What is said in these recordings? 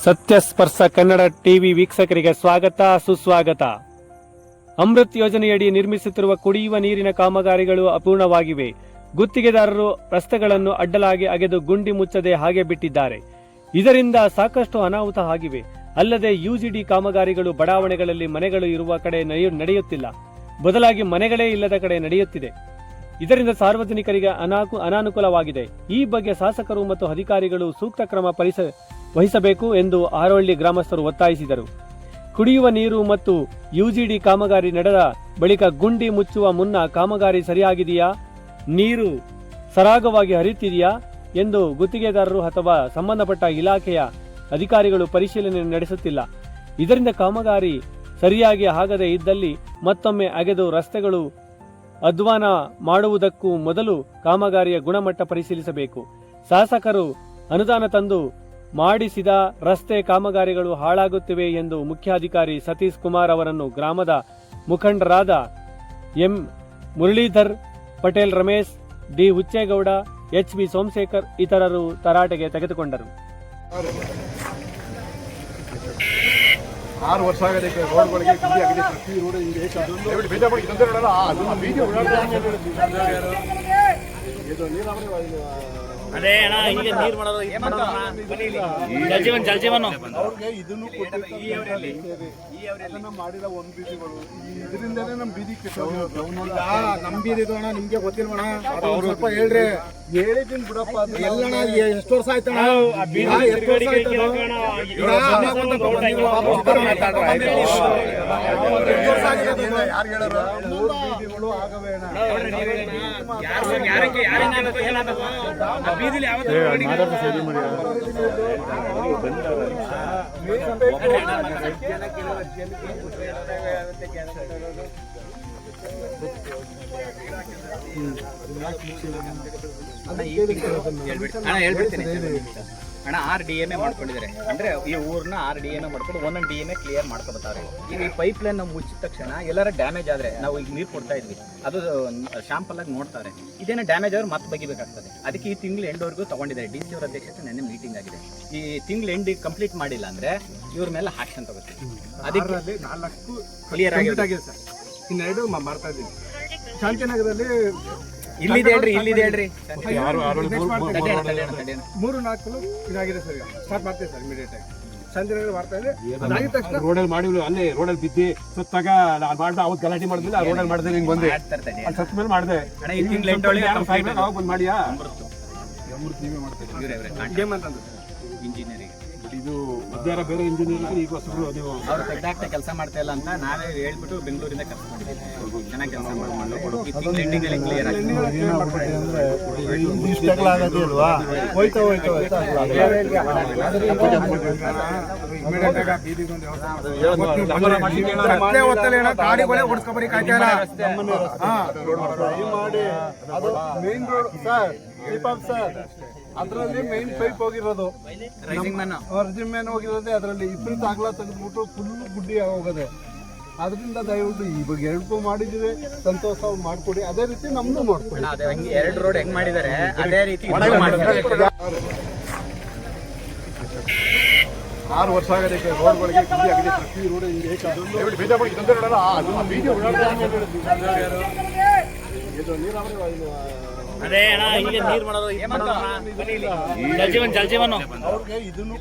ಸತ್ಯಸ್ಪರ್ಶ Kannada TV ವೀಕ್ಷಕರಿಗೆ ಸ್ವಾಗತ ಸುಸ್ವಾಗತ. ಅಮೃತ್ ಯೋಜನೆಯಡಿ ನಿರ್ಮಿಸುತ್ತಿರುವ ಕುಡಿಯುವ ನೀರಿನ ಕಾಮಗಾರಿಗಳು ಅಪೂರ್ಣವಾಗಿವೆ. ಗುತ್ತಿಗೆದಾರರು ರಸ್ತೆಗಳನ್ನು ಅಡ್ಡಲಾಗಿ ಅಗೆದು ಗುಂಡಿ ಮುಚ್ಚದೆ ಹಾಗೆ ಬಿಟ್ಟಿದ್ದಾರೆ. ಇದರಿಂದ ಸಾಕಷ್ಟು ಅನಾಹುತ ಆಗಿವೆ. ಅಲ್ಲದೆ ಯುಜಿಡಿ ಕಾಮಗಾರಿಗಳು ಬಡಾವಣೆಗಳಲ್ಲಿ ಮನೆಗಳು ಇರುವ ಕಡೆ ನಡೆಯುತ್ತಿಲ್ಲ, ಬದಲಾಗಿ ಮನೆಗಳೇ ಇಲ್ಲದ ಕಡೆ ನಡೆಯುತ್ತಿದೆ. ಇದರಿಂದ ಸಾರ್ವಜನಿಕರಿಗೆ ಅನಾನುಕೂಲವಾಗಿದೆ. ಈ ಬಗ್ಗೆ ಶಾಸಕರು ಮತ್ತು ಅಧಿಕಾರಿಗಳು ಸೂಕ್ತ ಕ್ರಮ ವಹಿಸಬೇಕು ಎಂದು ಆರೋಳ್ಳಿ ಗ್ರಾಮಸ್ಥರು ಒತ್ತಾಯಿಸಿದರು. ಕುಡಿಯುವ ನೀರು ಮತ್ತು ಯುಜಿಡಿ ಕಾಮಗಾರಿ ನಡೆದ ಬಳಿಕ ಗುಂಡಿ ಮುಚ್ಚುವ ಮುನ್ನ ಕಾಮಗಾರಿ ಸರಿಯಾಗಿದೆಯಾ, ನೀರು ಸರಾಗವಾಗಿ ಹರಿಯುತ್ತಿದೆಯಾ ಎಂದು ಗುತ್ತಿಗೆದಾರರು ಅಥವಾ ಸಂಬಂಧಪಟ್ಟ ಇಲಾಖೆಯ ಅಧಿಕಾರಿಗಳು ಪರಿಶೀಲನೆ ನಡೆಸುತ್ತಿಲ್ಲ. ಇದರಿಂದ ಕಾಮಗಾರಿ ಸರಿಯಾಗಿ ಆಗದೇ ಇದ್ದಲ್ಲಿ ಮತ್ತೊಮ್ಮೆ ಅಗೆದು ರಸ್ತೆಗಳು ಅಧ್ವಾನ ಮಾಡುವುದಕ್ಕೂ ಮೊದಲು ಕಾಮಗಾರಿಯ ಗುಣಮಟ್ಟ ಪರಿಶೀಲಿಸಬೇಕು. ಶಾಸಕರು ಅನುದಾನ ತಂದು ಮಾಡಿಸಿದ ರಸ್ತೆ ಕಾಮಗಾರಿಗಳು ಹಾಳಾಗುತ್ತಿವೆ ಎಂದು ಮುಖ್ಯಾಧಿಕಾರಿ ಸತೀಶ್ ಕುಮಾರ್ ಅವರನ್ನು ಗ್ರಾಮದ ಮುಖಂಡರಾದ M Muralidhar Patel, Ramesh, D Huchegowda, H B Somashekar ಇತರರು ತರಾಟೆಗೆ ತೆಗೆದುಕೊಂಡರು. 6 ವರ್ಷ ಆಗದೆ ರೋಡ್ಗಳಿಗೆ ಗುಂಡಿ ಆಗಿದೆ. ಪ್ರತಿ ರೋಡ್ ಹಿಂಗೆ ಅದೇ ಅಣ್ಣ ಹೀಗೆ ನೀರು ಮಾಡೋದು ಜಲಜೀವನ ಅವ್ರಿಗೆ ಇದನ್ನು ಅದನ್ನ ಮಾಡಿದ ಒಂದು ಬೀದಿಗಳು ಇದರಿಂದನೇ ನಮ್ಮ ಬೀದಿ ನಮ್ಮ ಬೀದಿ ಅಣ್ಣ. ನಿಮ್ಗೆ ಗೊತ್ತಿಲ್ವಣ? ಅವ್ರು ಸ್ವಲ್ಪ ಹೇಳ್ರಿ. ಹೇಳಿದ್ದೀನಿ ಬಿಡಪ್ಪ. ಅದು ಎಲ್ಲಣ್ಣ ಎಷ್ಟು ವರ್ಷ ಆಯ್ತಣ್ಣ? ಯಾರು ಹೇಳೋರು? 3 ಬೀದಿಗಳು ಆಗವೆ ಅಣ್ಣ. ಅಣ್ಣ RDMA ಮಾಡ್ಕೊಂಡಿದ್ದಾರೆ ಅಂದ್ರೆ ಈ ಊರ್ನ RDMA ಮಾಡ್ಕೊಂಡು ಒಂದೊಂದು DMA ಕ್ಲಿಯರ್ ಮಾಡ್ಕೊಬತ್ತಾರೆ. ಈಗ ಈ ಪೈಪ್ ಲೈನ್ ನಾವು ಮುಚ್ಚಿದ ತಕ್ಷಣ ಎಲ್ಲಾರ ಡ್ಯಾಮೇಜ್ ಆದ್ರೆ ನಾವು ಈಗ ನೀರು ಕೊಡ್ತಾ ಇದ್ವಿ, ಅದು ಶಾಂಪಲ್ ಆಗಿ ನೋಡ್ತಾರೆ. ಇದೇನೋ ಡ್ಯಾಮೇಜ್ ಆದ್ರೆ ಮತ್ತೆ ಬಗಿಬೇಕಾಗ್ತದೆ. ಅದಕ್ಕೆ ಈ ತಿಂಗಳು ಎಂಡ್ವರೆಗೂ ತಗೊಂಡಿದ್ದಾರೆ. DC ಅವರ ಅಧ್ಯಕ್ಷತೆ ನೆನ್ನೆ ಮೀಟಿಂಗ್ ಆಗಿದೆ. ಈ ತಿಂಗಳು ಎಂಡ್ ಕಂಪ್ಲೀಟ್ ಮಾಡಿಲ್ಲ ಅಂದ್ರೆ ಇವ್ರ ಮೇಲೆ ಆಕ್ಷನ್ ತಗೋತೀವಿ. ಅದಕ್ಕೆ 4 ಕ್ಲಿಯರ್ ಆಗಿದೆ ಸರ್. ಇನ್ನೆರಡು ಮಾಡ್ತಾ ಇದ್ದೀವಿ. ಶಾಂತಿನಗರದಲ್ಲಿ ಇಲ್ಲಿದೆ ಹೇಳ್ರಿ 3-4 ಇದಾಗಿದೆ ಸರ್. ಸ್ಟಾರ್ಟ್ ಮಾಡ್ತೇವೆ ಸರ್ ಇಮಿಡಿಯೇಟ್ ಆಗಿ. ಶಾಂತಿನಗರ ಮಾಡ್ತಾ ಇದೆ. ಅದಾಗಿದ ತಕ್ಷಣ ರೋಡಲ್ಲಿ ಮಾಡಿದ್ವಿ, ಅಲ್ಲೇ ರೋಡಲ್ಲಿ ಬಿದ್ದಿ ಸುತ್ತಾಗ ಮಾಡ್ದೆ. ಅವತ್ತು ಗಲಾಟೆ ಮಾಡಿದ್ವಿ, ಆ ರೋಡಲ್ಲಿ ಮಾಡಿದೆ. ಹಿಂಗೆ ಬಂದೆ ಅಲ್ಲಿ ಸತ್ತ ಮೇಲೆ ಮಾಡಿದೆ. ಬಂದು ಮಾಡಿಯಾ ಇಂಜಿನಿಯರಿಂಗ್ ಇದು ವಿದ್ಯಾರ ಬೇರೆ ಇಂಜಿನಿಯರಿಂಗ್ ಈಗ ಹೊಸರು ನೀವು ಅವ್ರು ತೆಗ್ದಾಕ್ತಾ ಕೆಲಸ ಮಾಡ್ತಾ ಇಲ್ಲ ಅಂತ ನಾವೇ ಹೇಳ್ಬಿಟ್ಟು ಬೆಂಗಳೂರಿಂದ ಕೆಲಸ ಮಾಡಿದ್ದೀವಿ. ಚೆನ್ನಾಗಿ ಕೆಲಸ ಮಾಡ್ಕೊಂಡು ಈ ತಿಂಗಳು ಎಂಡಿಂಗಲ್ಲಿ ಕ್ಲಿಯರ್ ಆಗಿದೆ. ಅದರಲ್ಲಿ ಮೈನ್ ಪೈಪ್ ಹೋಗಿರೋದು, ರೈಸಿಂಗ್ ಮ್ಯಾನ್ ಹೋಗಿರೋದೇ. ಅದರಲ್ಲಿ ಇಬ್ಬರು ತಾಗ್ಲ ತೆಗೆದ್ಬಿಟ್ಟು ಫುಲ್ ಗುಡ್ಡಿ ಹೋಗೋದು. ಅದರಿಂದ ದಯವಿಟ್ಟು ಇವಾಗ 2 ಮಾಡಿದ್ದೀವಿ, ಸಂತೋಷ ಮಾಡ್ಕೊಡಿ. ಅದೇ ರೀತಿ ನಮ್ದು ಮಾಡ್ಕೊಡಿ. 2 ರೋಡ್ ಹೆಂಗ್ ಮಾಡಿದ್ದಾರೆ ಅದೇ ರೀತಿ 6 ವರ್ಷ ಆಗದೆ ರೋಡ್ಗಳಿಗೆ ಗುಂಡಿ ಆಗಿದೆ. ಪ್ರತಿ ರೋಡ್ ಹಿಂಗೆ ಅದೇ ಅಣ್ಣ ಹೀಗೆ ನೀರು ಮಾಡೋದು ಜಲಜೀವನ ಅವ್ರಿಗೆ ಇದನ್ನು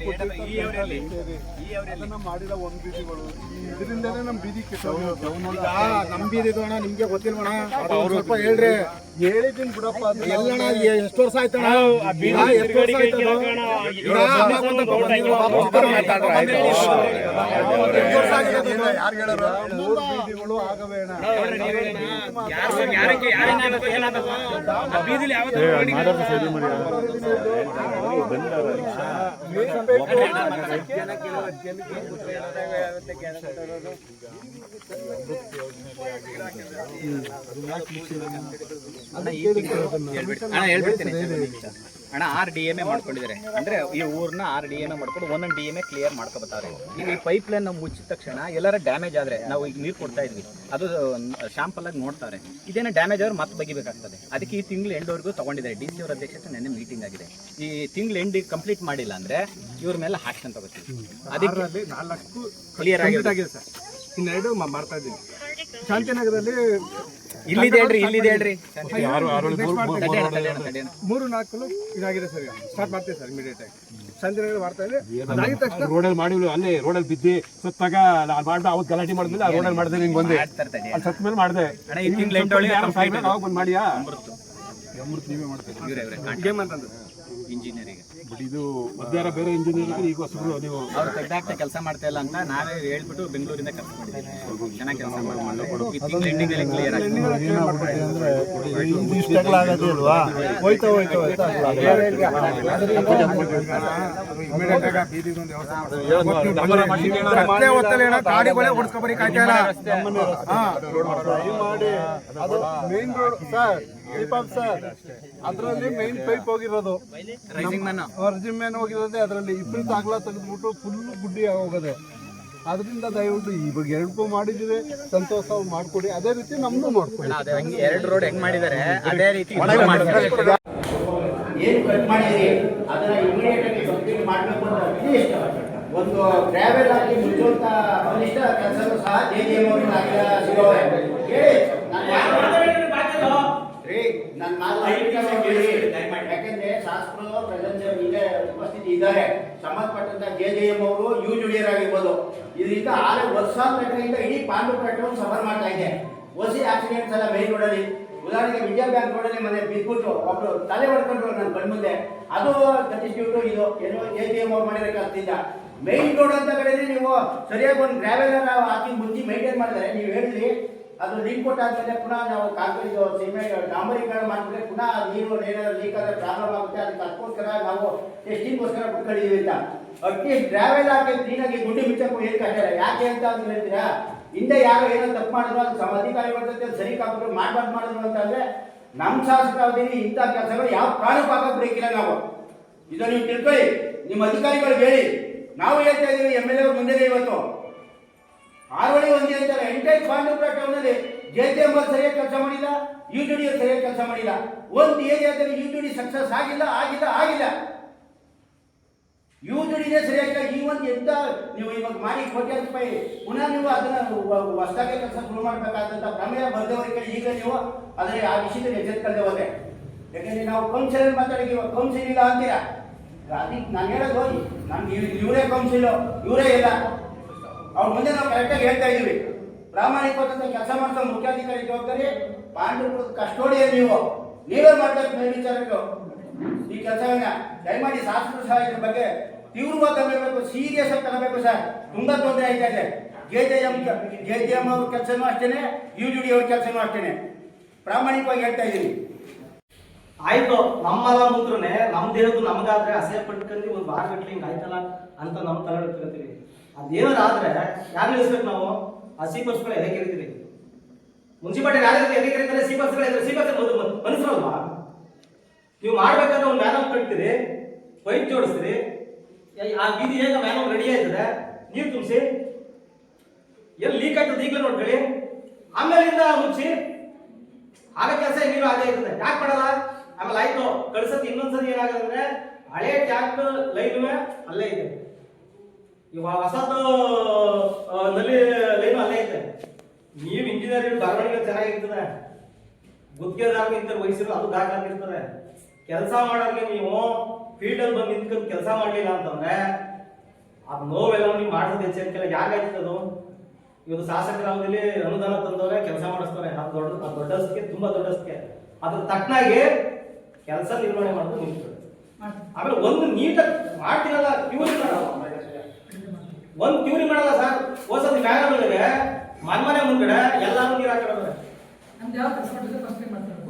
ಅದನ್ನ ಮಾಡಿದ ಒಂದು ಬೀದಿಗಳು ಇದರಿಂದನೇ ನಮ್ಮ ಬೀದಿ ನಮ್ಮ ಬೀದಿ ಅಣ್ಣ. ನಿಮ್ಗೆ ಗೊತ್ತಿಲ್ವಣ? ಅವ್ರು ಸ್ವಲ್ಪ ಹೇಳ್ರಿ. ಹೇಳಿದ್ದೀನಿ ಬಿಡಪ್ಪ. ಅದು ಎಲ್ಲಣ್ಣ ಎಷ್ಟು ವರ್ಷ ಆಯ್ತಣ್ಣ? ಯಾರು ಹೇಳೋರು? 3 ಬೀದಿಗಳು ಆಗವೆ ಅಣ್ಣ. ಅಣ್ಣ RDMA ಮಾಡ್ಕೊಂಡಿದ್ದಾರೆ ಅಂದ್ರೆ ಈ ಊರ್ನ RDMA ಮಾಡ್ಕೊಂಡು ಒಂದೊಂದು DMA ಕ್ಲಿಯರ್ ಮಾಡ್ಕೊಬತ್ತಾರೆ. ಈಗ ಈ ಪೈಪ್ ಲೈನ್ ನಾವು ಮುಚ್ಚಿದ ತಕ್ಷಣ ಎಲ್ಲಾರ ಡ್ಯಾಮೇಜ್ ಆದ್ರೆ ನಾವು ಈಗ ನೀರು ಕೊಡ್ತಾ ಇದ್ವಿ ಅದು ಶಾಂಪಲ್ ಆಗಿ ನೋಡ್ತಾರೆ. ಇದೇನೋ ಡ್ಯಾಮೇಜ್ ಆದ್ರೆ ಮತ್ತೆ ಬಗಿಬೇಕಾಗ್ತದೆ. ಅದಕ್ಕೆ ಈ ತಿಂಗಳು ಎಂಡ್ವರೆಗೂ ತಗೊಂಡಿದ್ದಾರೆ. DC ಅವರ ಅಧ್ಯಕ್ಷತೆ ನೆನ್ನೆ ಮೀಟಿಂಗ್ ಆಗಿದೆ. ಈ ತಿಂಗಳು ಎಂಡ್ ಕಂಪ್ಲೀಟ್ ಮಾಡಿಲ್ಲ ಅಂದ್ರೆ ಇವ್ರ ಮೇಲೆ ಆಕ್ಷನ್ ತಗೋತೀವಿ. ಅದಕ್ಕೆ 4 ಕ್ಲಿಯರ್ ಆಗಿದೆ ಸರ್. ಇನ್ನೆರಡು ಮಾಡ್ತಾ ಇದ್ದೀವಿ. ಶಾಂತಿನಗರದಲ್ಲಿ ಇಲ್ಲಿದೆ ಹೇಳ್ರಿ 3-4 ಇದಾಗಿದೆ ಸರ್. ಸ್ಟಾರ್ಟ್ ಮಾಡ್ತೀವಿ ಸರ್ ಇಮಿಡಿಯೇಟ್ ಆಗಿ. ಶಾಂತಿನಗರ ಮಾಡ್ತಾ ಇದ್ರೆ ಅದಾಗಿದ ತಕ್ಷಣ ರೋಡಲ್ಲಿ ಮಾಡಿ ಅಲ್ಲೇ ರೋಡಲ್ಲಿ ಬಿದ್ದಿ ಸತ್ತಾಗ ಮಾಡ್ದೆ ಅವತ್ತು ಗಲಾಟೆ ಮಾಡಿದ್ಮೇಲೆ ಆ ರೋಡಲ್ಲಿ ಮಾಡಿದೆ ನಿಂಗೆ ಬಂದೆ ಅಲ್ಲಿ ಸತ್ತ ಮೇಲೆ ಮಾಡಿದೆ ಬಂದು ಮಾಡಿಯಾ ನೀವೇ ಮಾಡ್ತೀವಿ ಇಂಜಿನಿಯರಿಂಗ್ ಬಟ್ ಇದು ಮಧ್ಯಾಹ್ನ ಬೇರೆ ಇಂಜಿನಿಯರಿಂಗ್ ಈಗ ಹೊಸಬ್ರು ನೀವು ಅವ್ರು ತೆಗ್ದಾಕ್ತಾ ಕೆಲಸ ಮಾಡ್ತಾ ಇಲ್ಲ ಅಂತ ನಾವೇ ಹೇಳ್ಬಿಟ್ಟು ಬೆಂಗಳೂರಿಂದ ಕೆಲಸ ಮಾಡಿದ್ದೀವಿ. ಚೆನ್ನಾಗಿ ಕೆಲಸ ಮಾಡ್ಕೊಂಡು ಈ ತಿಂಗಳು ಎಂಡಿಂಗಲ್ಲಿ ಕ್ಲಿಯರ್ ಆಗಿದೆ. ಗಾಡಿಗಳೇ ಓಡಿಸ್ಕೊಬರಿ ಕಾಯ್ತಾ ಮೇನ್ ರೋಡ್ ಸರ್ ಸರ್ ಅದರಲ್ಲಿ ಮೇನ್ ಪೈಪ್ ಹೋಗಿರೋದು ರೈಸಿಂಗ್ ಮ್ಯಾನ್ ಹೋಗಿರೋದೇ ಅದರಲ್ಲಿ ಇಬ್ಬರು ಅಗಲ ತೆಗೆದ್ಬಿಟ್ಟು ಫುಲ್ ಗುಡ್ಡಿ ಹೋಗೋದೆ. ಅದರಿಂದ ದಯವಿಟ್ಟು ಇವಾಗ 2 ಮಾಡಿದ್ದೀವಿ, ಸಂತೋಷ ಮಾಡ್ಕೊಡಿ. ಅದೇ ರೀತಿ ನಮ್ದು ಮಾಡ್ಕೊಡಿ. 2 ರೋಡ್ ಹೆಂಗ್ ಮಾಡಿದ್ದಾರೆ ಅದೇ ರೀತಿ ಏನು ಕಟ್ ಮಾಡಿದ್ರಿ ಅದನ್ನ ಇಮಿಡಿಯೇಟ್ ಆಗಿ ಕಂಪ್ಲೀಟ್ ಮಾಡಬೇಕು ಅಂತ ಅಟ್ಲೀಸ್ಟ್ ಒಂದು ಟ್ರಾವೆಲ್ ಆಗಿ ಮುಚ್ಚುವಂತ ಕನಿಷ್ಠ ಕೆಲಸಗಳು ಸಹ JJM ಅವರು ಸಿಗೋವೆ. ಹೇಳಿ ನನ್ನ ಯಾಕಂದ್ರೆ ಶಾಸಕರು ಪ್ರೆಸೆನ್ಸ್ ಈಗ ಉಪಸ್ಥಿತಿ ಇದ್ದಾರೆ. ಸಂಬಂಧಪಟ್ಟಂತ JJM ಅವರು UJDR ಆಗಿರ್ಬೋದು. ಇದರಿಂದ 6 ವರ್ಷದಿಂದ ಇಡೀ ಪಾಂಡುಪುರವನ್ನು ಸಫರ್ ಮಾಡ್ತಾ ಇದೆ. ಹೊಸ ಆಕ್ಸಿಡೆಂಟ್ಸ್ ಎಲ್ಲ ಮೇನ್ ರೋಡಲ್ಲಿ. ಉದಾಹರಣೆಗೆ ವಿಜಯ ಬ್ಯಾಂಕ್ ರೋಡಲ್ಲಿ ಮನೆ ಬಿದ್ದುಬಿಟ್ಟು ಒಬ್ರು ತಲೆ ಹೊಡ್ಕೊಂಡ್ರು ನನ್ನ ಕಣ್ಮುಂದೆ. ಅದು ಸಬ್ಸ್ಟಿಟ್ಯೂಟ್ ಇದು ಏನೋ JJM ಅವ್ರು ಮಾಡಿರೋ ಕೆಲಸದಿಂದ. ಮೈನ್ ರೋಡ್ ಅಂತ ಹೇಳಿದ್ರೆ ನೀವು ಸರಿಯಾಗಿ ಒಂದು ಗ್ರಾವೆಲ್ ಹಾಕಿ ಮುಂಚೆ ಮೇಂಟೈನ್ ಮಾಡಿದ್ರೆ ನೀವು ಹೇಳಿದ್ರಿ ಅದು ಲೀಕ್ ಕೊಟ್ಟಾದ್ಮೇಲೆ ಪುನಃ ನಾವು ಕಾಂಕ್ರೀಟ್ ಸಿಮೆಂಟ್ ಡಾಂಬರೀಕರಣ ಮಾಡಿದ್ರೆ ಪುನಃ ನೀರು ಏನಾದ್ರು ಲೀಕ್ ಆದ್ರೆ ಪ್ರಾಬ್ಲಮ್ ಆಗುತ್ತೆ. ಅದಕ್ಕೋಸ್ಕರ ನಾವು ಟೆಸ್ಟಿಂಗ್ಗೋಸ್ಕರ ಬಿಟ್ಕೊಂಡಿದ್ದೀವಿ ಅಂತ. ಅಟ್ಲೀಸ್ಟ್ ಗ್ರಾವೆಲ್ ಹಾಕಿ ಕ್ಲೀನಾಗಿ ಗುಂಡಿ ಮುಚ್ಚಕ್ಕೂ ಏನು ಕಷ್ಟ ಇಲ್ಲ. ಯಾಕೆ ಅಂತ ಅಂತ ಹೇಳ್ತೀರಾ, ಹಿಂದೆ ಯಾರೋ ಏನೋ ತಪ್ಪು ಮಾಡಿದ್ರು ಅದು ಅಧಿಕಾರಿಗಳ ಜೊತೆ ಸರಿ ಕಾಪಿಟ್ಟು ಮಾಡಿದ್ರು ಅಂತಂದ್ರೆ ನಮ್ಮ ಶಾಸಕ ಅವಧಿಯಲ್ಲಿ ಇಂಥ ಕೆಲಸಗಳು ಯಾವ ಕಾರಣಕ್ಕೂ ಹಾಕಕ್ಕೆ ಬೇಕಿಲ್ಲ. ನಾವು ಇದನ್ನು ನೀವು ತಿಳ್ಕೊಳ್ಳಿ, ನಿಮ್ಮ ಅಧಿಕಾರಿಗಳಿಗೆ ಹೇಳಿ. ನಾವು ಹೇಳ್ತಾ ಇದ್ದೀವಿ MLA ಅವ್ರ ಮುಂದೆ ಇವತ್ತು ಆರೋಳಿ ಒಂದೇ ಅಂತಾರೆ. ಎಂಟೈರ್ ಪಾಂಡುಪುರ ಟೌನಲ್ಲಿ JJM ಸರಿಯಾಗಿ ಕೆಲಸ ಮಾಡಿಲ್ಲ, UJDR ಸರಿಯಾಗಿ ಕೆಲಸ ಮಾಡಿಲ್ಲ. ಒಂದು ಏರಿಯಾದಲ್ಲಿ UJD ಸಕ್ಸಸ್ ಆಗಿಲ್ಲ. UJDನೇ ಸರಿಯಾಗಿಲ್ಲ. ಈ ಒಂದು ಎಂತ ನೀವು ಇವಾಗ ಮಾಡಿ ಕೋಟ್ಯಾಂತರ ರೂಪಾಯಿ ಪುನಃ ನೀವು ಅದನ್ನ ಹೊಸದಾಗಿ ಕೆಲಸ ಶುರು ಮಾಡಬೇಕಾದಂತ ಪ್ರಮೇಯ ಬರ್ದವರಿಗೆ ಈಗ ನೀವು ಆದರೆ ಆ ವಿಷಯದಲ್ಲಿ ಎಚ್ಚೆತ್ಕೊಳ್ಳದೆ ಹೋದೆ. ಯಾಕೆಂದ್ರೆ ನಾವು ಕೌನ್ಸಿಲ್ ಮಾತಾಡಿದ್ದೀವಿ, ಕೌನ್ಸಿಲ್ ಇಲ್ಲ ಅಂತೀರಾ. ಅದಕ್ಕೆ ನಾನು ಹೇಳೋದು ನಮ್ಗೆ ಇವರೇ ಕೌನ್ಸಿಲ್ ಇವರೇ ಇಲ್ಲ. ಅವ್ರ ಮುಂದೆ ನಾವು ಕರೆಕ್ಟಾಗಿ ಹೇಳ್ತಾ ಇದ್ದೀವಿ. ಪ್ರಾಮಾಣಿಕವಾದಂಥ ಕೆಲಸ ಮಾಡ್ತಾ ಮುಖ್ಯಾಧಿಕಾರಿ ಜವಾಬ್ದಾರಿ ಪಾಂಡುಪುರದ ಕಸ್ಟೋಡಿಯನ್ ನೀವೇ ಮಾಡ್ಬೇಕು. ಮೇಲ್ವಿಚಾರಕರು ಈ ಕೆಲಸವನ್ನ ದಯಮಾಡಿ ಶಾಸಕರು ಸಹ ಇದ್ರ ಬಗ್ಗೆ ತೀವ್ರವಾಗಿ ತಗೋಬೇಕು, ಸೀರಿಯಸ್ ಆಗಿ ತಗೋಬೇಕು ಸರ್. ತುಂಬಾ ತೊಂದರೆ ಆಯ್ತಾ ಇದೆ. JJM ಅವ್ರ ಕೆಲಸನೂ ಅಷ್ಟೇನೆ, UJD ಅವ್ರ ಕೆಲಸನೂ ಅಷ್ಟೇನೆ. ಪ್ರಾಮಾಣಿಕವಾಗಿ ಹೇಳ್ತಾ ಇದ್ದೀನಿ. ಆಯ್ತು, ನಮ್ಮಲ್ಲ ಮುಂದ್ರನೆ ನಮ್ದು ಹೇಳೋದು ನಮ್ಗಾದ್ರೆ ಅಸಹ್ಯ ಪಟ್ಕೊಂಡು ಒಂದು ವಾರ ಗಂಟ್ಲೆ ಹಿಂಗೆ ಆಯ್ತಲ್ಲ ಅಂತ ನಮ್ಮ ತಲೆ ಇಟ್ಕೊತೀವಿ. ಅದೇನಾದ್ರು ಆದ್ರೆ ಯಾರು ನಿಲ್ಲಿಸ್ಬೇಕು ನಾವು? ಆ ಸಿಬಸ್ಗಳು ಎದೆ ಕರಿತೀವಿ. ಮುನ್ಸಿಪಾಲಿಟಿ ಯಾರು ಎದೆ ಕರೀತಾರೆ? ಸಿಬಸ್ ಮನುಷ್ಯರಲ್ವಾ? ನೀವು ಮಾಡ್ಬೇಕಾದ್ರೆ ಒಂದು ಮ್ಯಾನಮ್ ಕಟ್ತೀರಿ, ಪೈಪ್ ಜೋಡಿಸ್ತೀರಿ, ಆ ಬೀದಿ ಹೇಗೆ ಮ್ಯಾನಮ್ ರೆಡಿ ಆಯ್ತದೆ, ನೀರು ತುಂಬಿಸಿ, ಎಲ್ಲಿ ಲೀಕ್ ಆಗ್ತದೆ ಈಗಲೇ ನೋಡ್ಕೊಳ್ಳಿ, ಆಮೇಲಿಂದ ಮುಚ್ಚಿ ಆಗ ಕೆಲಸ ನೀರು ಅದೇ ಇರ್ತದೆ. ಯಾಕೆ ಮಾಡಲ್ಲ? ಆಮೇಲೆ ಆಯ್ತು ಕಳ್ಸತಿ ಇನ್ನೊಂದ್ಸತಿ ಏನಾಗದಂದ್ರೆ ಹಳೆ ಟ್ಯಾಂಕ್ ಲೈನ್ ಅಲ್ಲೇ ಇದೆ, ಇವಾಗ ಹೊಸದು ನಲ್ಲಿ ಲೈನು ಅಲ್ಲೇ ಇದೆ. ನೀವು ಇಂಜಿನಿಯರಿಂಗ್ ಬರವಣಿಗೆ ಚೆನ್ನಾಗಿರ್ತದೆ, ಗುತ್ತಿಗೆದಾರಗಿಂತ ವಹಿಸಿರೋ ಅದು ದಾಖಲಾಗಿರ್ತದೆ. ಕೆಲಸ ಮಾಡೋರಿಗೆ ನೀವು ಫೀಲ್ಡಲ್ಲಿ ಬಂದು ನಿಂತ್ಕೊಂಡು ಕೆಲಸ ಮಾಡಲಿಲ್ಲ ಅಂತಂದ್ರೆ ಅದು ನೋವೆಲ್ಲ ನೀವು ಮಾಡಿಸೋದು ಎಚ್ಚರಿಕೆಲ್ಲ ಯಾಕಾಯ್ತದದು? ಇವತ್ತು ಶಾಸಕರ ಅವಧಿಯಲ್ಲಿ ಅನುದಾನ ತಂದವರೇ ಕೆಲಸ ಮಾಡಿಸ್ತಾರೆ. ಅದು ದೊಡ್ಡಸ್ಕೆ, ತುಂಬಾ ದೊಡ್ಡಸ್ಕೆ. ಅದ್ರ ತಕ್ಕನಾಗಿ ಕೆಲಸ ನಿರ್ವಹಣೆ ಮಾಡೋದು ನಿಂತ್ಕೊಳ್ಳಿ. ಆಮೇಲೆ ಒಂದು ನೀಟಾಗಿ ಮಾಡ್ತೀರಲ್ಲ, ಕ್ಯೂರಿ ಮಾಡಲ್ಲ, ಒಂದು ಕ್ಯೂರಿ ಮಾಡಲ್ಲ ಸರ್. ಹೋಸತಿ ಬ್ಯಾನರ್ಗಳಿಗೆ ಮನೆ ಮುಂದ್ಗಡೆ ಎಲ್ಲಾರು ನೀರು ಹಾಕಿರೋದ್ರೆ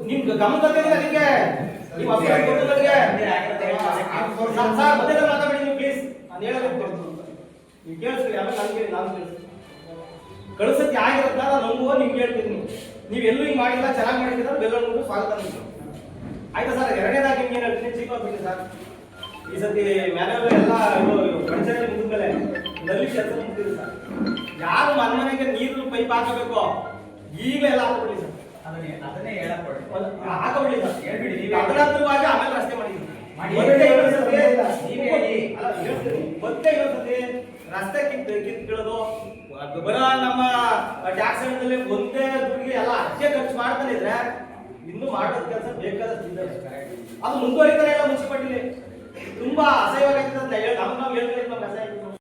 ನಿಮ್ಗೆ ಗಮನ ಬರ್ತಿಲ್ಲ. ನಿಮ್ಗೆ ನೀವು ಸರ್ ಮಧ್ಯೆ ಮಾತಾಡಿ ನೀವು ಪ್ಲೀಸ್. ನಾನು ಹೇಳಬೇಕು, ನೀವು ಕೇಳಿಸ್ತೀರಿ. ಆಮೇಲೆ ನಾನು ಕೇಳಿಸ್ತೀನಿ. ಕಳಿಸತಿ ಆಗಿರೋದ್ನ ನಾನು ನಂಬುವ ನಿಮ್ಗೆ ಹೇಳ್ತೀನಿ. ನೀವು ಎಲ್ಲೂ ಹಿಂಗೆ ಮಾಡಿಲ್ಲ, ಚೆನ್ನಾಗಿ ಮಾಡಿದ್ದೀರ, ಬೆಲ್ಲೊಂದು ಸ್ವಾಗತ. ಆಯ್ತಾ ಸರ್, ಎರಡನೇದಾಗಿ ನಿಮ್ಗೆ ಏನು ಹೇಳ್ತೀನಿ, ಚೀಪ್ ಆಗ್ಬಿಡಿ ಸರ್. ಈ ಸತಿ ಮ್ಯಾನುವಲ್ ಎಲ್ಲ ಪಂಚಾಯತ್ ಮುಗಿದ್ಮೇಲೆ ನಲ್ಲಿ ಕೆಲಸ ಮುಗಿದಿದೆ ಸರ್. ಯಾರು ಮನೆಗೆ ನೀರು ಪೈಪ್ ಹಾಕಬೇಕು ಈಗಲೇ ಎಲ್ಲ ಹಾಕಬಿಡಿ ಸರ್. ಅದನ್ನೇ ಹೇಳಕ್ ಹೊರಟೆ. ಹಾಕಬಿಡಿ ಸರ್, ಹೇಳ್ಬಿಡಿ, ನೀವೇ ಅದರಂತವಾಗಿ ಆಮೇಲೆ ರಸ್ತೆ ಮಾಡಿದ್ವಿ. ಮಾಡಿ. ಮತ್ತೆ ಇನ್ನೊಂದ್ ಸತಿ ನೀವೇ ಹೇಳಿ. ಅಲ್ಲ, ಹೇಳ್ತೀನಿ. ಮತ್ತೆ ಇನ್ನೊಂದ್ ಸತಿ ರಸ್ತೆ ಕಿತ್ಕೊಳ್ಳೋದು ಬರ ನಮ್ಮ ಟ್ಯಾಕ್ಸ್ ಹಣದಲ್ಲಿ ಒಂದೇ ದುಡ್ಡಿಗೆ ಎಲ್ಲ ಅಷ್ಟೇ ಖರ್ಚು ಮಾಡ್ತಾನೆ ಇದ್ರೆ ಇನ್ನೂ ಮಾಡೋದ್ ಕೆಲಸ ಬೇಕಾದಷ್ಟು ಇದೆ. ಅದು ಮುಂದುವರಿತಾನೆ ಇಲ್ಲ, ಮುಂಚೆ